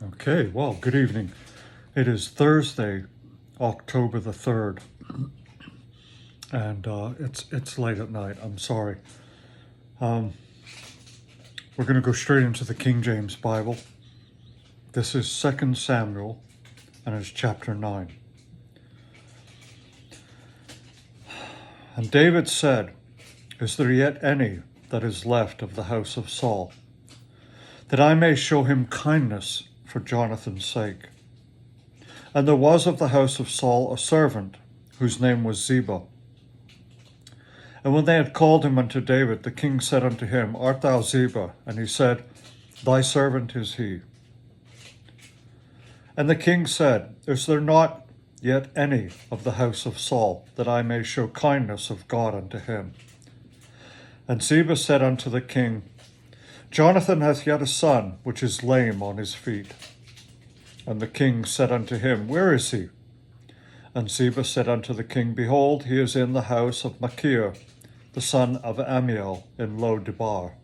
Okay, well, good evening. It is Thursday, October the 3rd, and it's late at night. I'm sorry. We're going to go straight into the King James Bible. This is 2 Samuel, and it's chapter 9. And David said, "Is there yet any that is left of the house of Saul, that I may show him kindness for Jonathan's sake? And there was of the house of Saul a servant, whose name was Ziba. And when they had called him unto David, the king said unto him, Art thou Ziba? And he said, Thy servant is he. And the king said, Is there not yet any of the house of Saul, that I may show kindness of God unto him? And Ziba said unto the king, Jonathan hath yet a son, which is lame on his feet. And the king said unto him, Where is he? And Ziba said unto the king, Behold, he is in the house of Machir, the son of Amiel, in Lo-debar.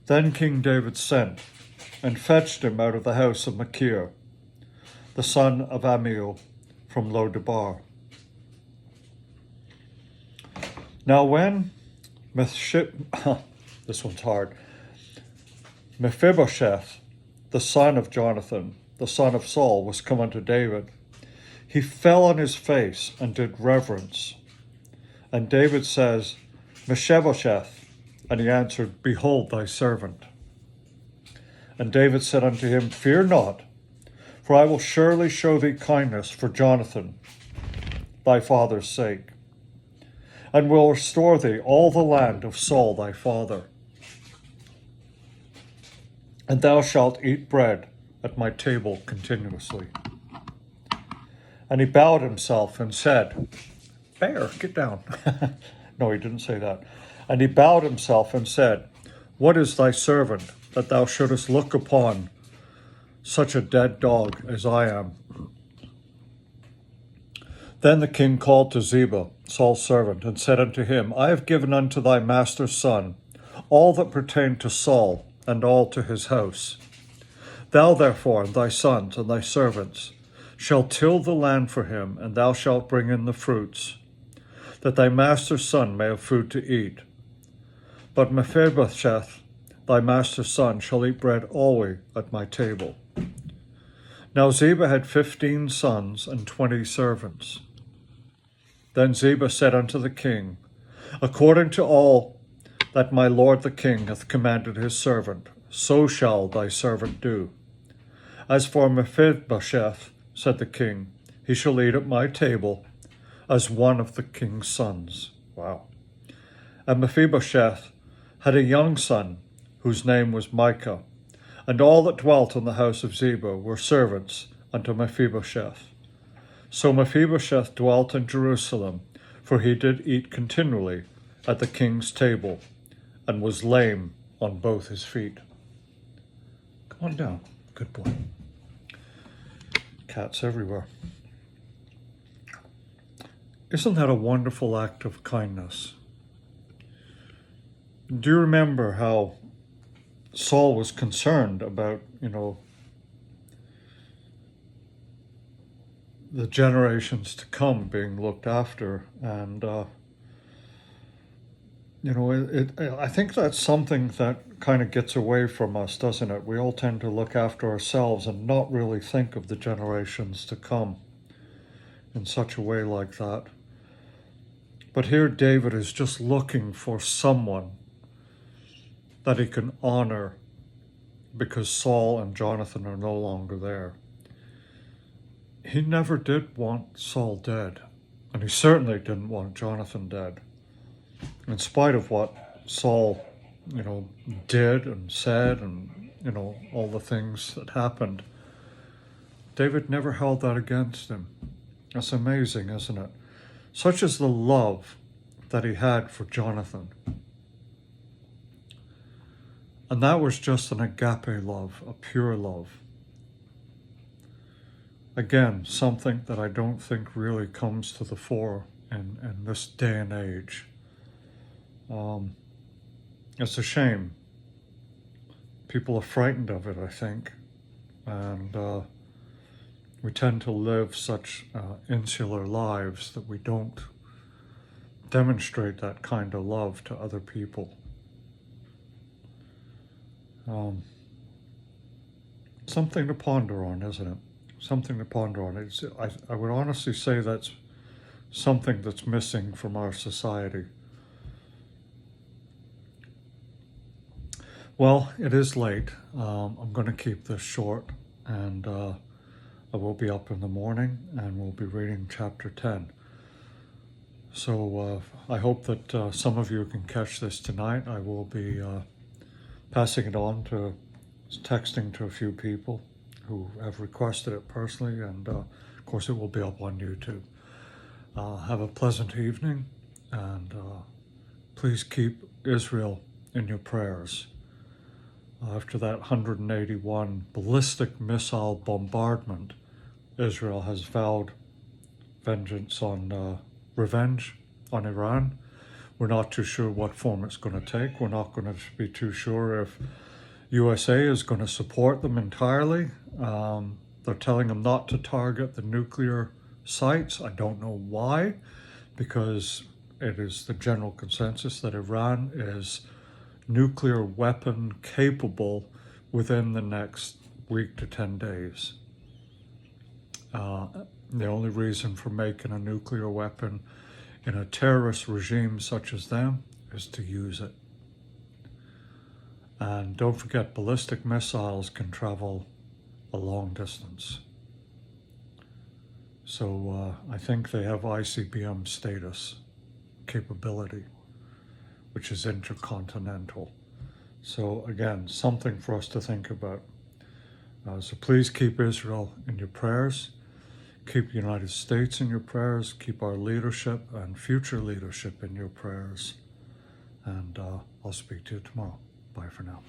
Then King David sent, and fetched him out of the house of Machir, the son of Amiel, from Lo-debar. Now when this one's hard. Mephibosheth, the son of Jonathan, the son of Saul, was come unto David, he fell on his face and did reverence. And David says, Mephibosheth. And he answered, Behold thy servant. And David said unto him, Fear not, for I will surely show thee kindness for Jonathan, thy father's sake, and will restore thee all the land of Saul thy father. And thou shalt eat bread at my table continuously. And he bowed himself and said, Bear, get down. No, he didn't say that. And he bowed himself and said, What is thy servant, that thou shouldest look upon such a dead dog as I am? Then the king called to Ziba, Saul's servant, and said unto him, I have given unto thy master's son all that pertained to Saul, and all to his house. Thou therefore, and thy sons, and thy servants, shall till the land for him, and thou shalt bring in the fruits, that thy master's son may have food to eat. But Mephibosheth, thy master's son, shall eat bread always at my table. Now Ziba had 15 sons and 20 servants. Then Ziba said unto the king, According to all that my lord the king hath commanded his servant, so shall thy servant do. As for Mephibosheth, said the king, he shall eat at my table as one of the king's sons. Wow. And Mephibosheth had a young son, whose name was Micah, and all that dwelt in the house of Ziba were servants unto Mephibosheth. So Mephibosheth dwelt in Jerusalem, for he did eat continually at the king's table, and was lame on both his feet. Come on down, good boy. Cats everywhere. Isn't that a wonderful act of kindness? Do you remember how Saul was concerned about, the generations to come being looked after? And, I think that's something that kind of gets away from us, doesn't it? We all tend to look after ourselves and not really think of the generations to come in such a way like that. But here David is just looking for someone that he can honor because Saul and Jonathan are no longer there. He never did want Saul dead, and he certainly didn't want Jonathan dead. In spite of what Saul, did and said and, all the things that happened, David never held that against him. That's amazing, isn't it? Such is the love that he had for Jonathan. And that was just an agape love, a pure love. Again, something that I don't think really comes to the fore in this day and age. It's a shame. People are frightened of it, I think. and we tend to live such insular lives that we don't demonstrate that kind of love to other people. Something to ponder on, isn't it? Something to ponder on. I would honestly say that's something that's missing from our society. Well, it is late. I'm going to keep this short, and I will be up in the morning, and we'll be reading chapter 10. So I hope that some of you can catch this tonight. I will be passing it on to, texting to a few people who have requested it personally, and of course it will be up on YouTube. Have a pleasant evening, and please keep Israel in your prayers. After that 181 ballistic missile bombardment, Israel has vowed vengeance on revenge on Iran. We're not too sure what form it's going to take. We're not going to be too sure if USA is going to support them entirely. They're telling them not to target the nuclear sites. I don't know why, because it is the general consensus that Iran is nuclear weapon capable within the next week to 10 days. The only reason for making a nuclear weapon in a terrorist regime such as them is to use it. And don't forget, ballistic missiles can travel a long distance. So I think they have ICBM status capability, which is intercontinental. So again, something for us to think about. So please keep Israel in your prayers. Keep the United States in your prayers. Keep our leadership and future leadership in your prayers. And I'll speak to you tomorrow. Bye for now.